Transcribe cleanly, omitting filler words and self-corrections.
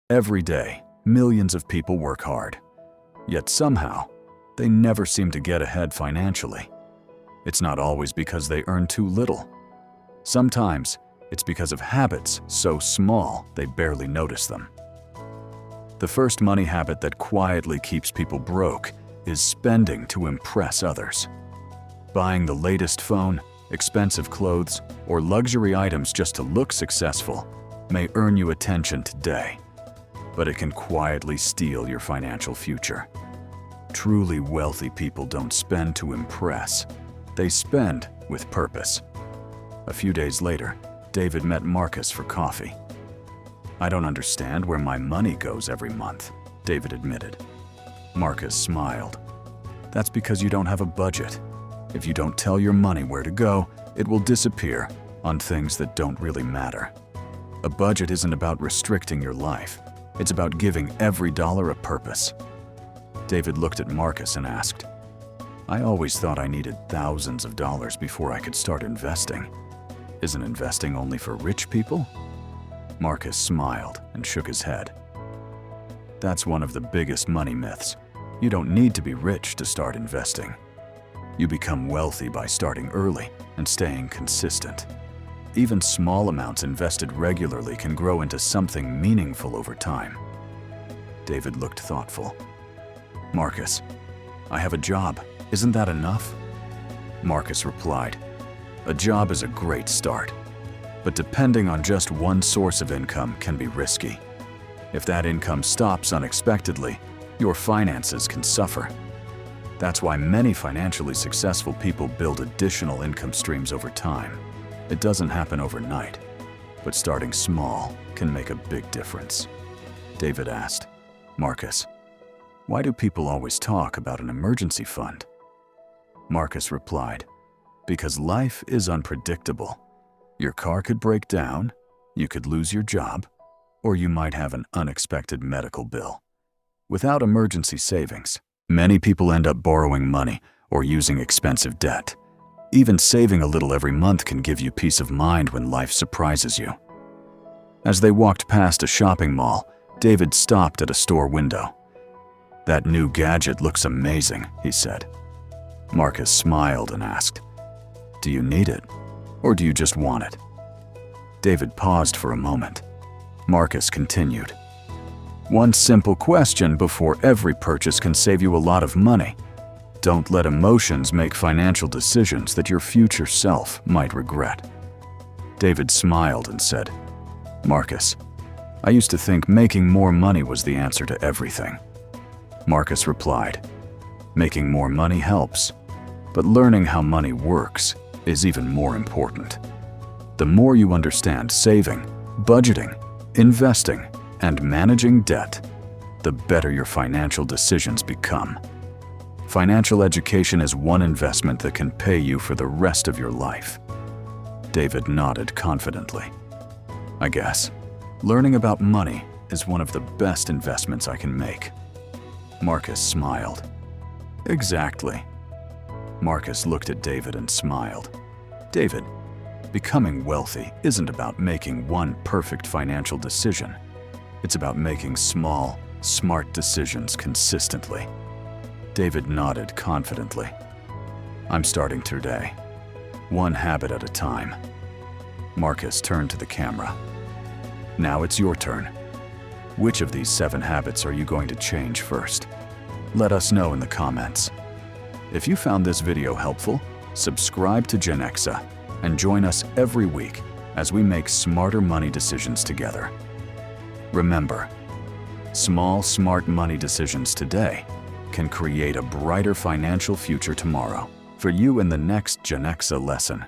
Every day, millions of people work hard. Yet somehow, they never seem to get ahead financially. It's not always because they earn too little. Sometimes, it's because of habits so small they barely notice them. The first money habit that quietly keeps people broke is spending to impress others. Buying the latest phone, expensive clothes, or luxury items just to look successful may earn you attention today, but it can quietly steal your financial future. Truly wealthy people don't spend to impress. They spend with purpose. A few days later, David met Marcus for coffee. "I don't understand where my money goes every month," David admitted. Marcus smiled. "That's because you don't have a budget. If you don't tell your money where to go, it will disappear on things that don't really matter. A budget isn't about restricting your life. It's about giving every dollar a purpose." David looked at Marcus and asked, "I always thought I needed thousands of dollars before I could start investing. Isn't investing only for rich people?" Marcus smiled and shook his head. "That's one of the biggest money myths. You don't need to be rich to start investing. You become wealthy by starting early and staying consistent. Even small amounts invested regularly can grow into something meaningful over time." David looked thoughtful. "Marcus, I have a job. Isn't that enough?" Marcus replied, "A job is a great start, but depending on just one source of income can be risky. If that income stops unexpectedly, your finances can suffer. That's why many financially successful people build additional income streams over time. It doesn't happen overnight, but starting small can make a big difference." David asked, "Marcus, why do people always talk about an emergency fund?" Marcus replied, "Because life is unpredictable. Your car could break down, you could lose your job, or you might have an unexpected medical bill. Without emergency savings, many people end up borrowing money or using expensive debt. Even saving a little every month can give you peace of mind when life surprises you." As they walked past a shopping mall, David stopped at a store window. "That new gadget looks amazing," he said. Marcus smiled and asked, "Do you need it, or do you just want it?" David paused for a moment. Marcus continued, "One simple question before every purchase can save you a lot of money. Don't let emotions make financial decisions that your future self might regret." David smiled and said, "Marcus, I used to think making more money was the answer to everything." Marcus replied, "Making more money helps, but learning how money works is even more important. The more you understand saving, budgeting, investing, and managing debt, the better your financial decisions become. Financial education is one investment that can pay you for the rest of your life." David nodded confidently. "I guess learning about money is one of the best investments I can make." Marcus smiled. "Exactly." Marcus looked at David and smiled. "David, becoming wealthy isn't about making one perfect financial decision. It's about making small, smart decisions consistently." David nodded confidently. "I'm starting today, one habit at a time." Marcus turned to the camera. "Now it's your turn. Which of these 7 habits are you going to change first? Let us know in the comments. If you found this video helpful, subscribe to Jennexa and join us every week as we make smarter money decisions together. Remember, small, smart money decisions today can create a brighter financial future tomorrow. For you in the next Jennexa lesson.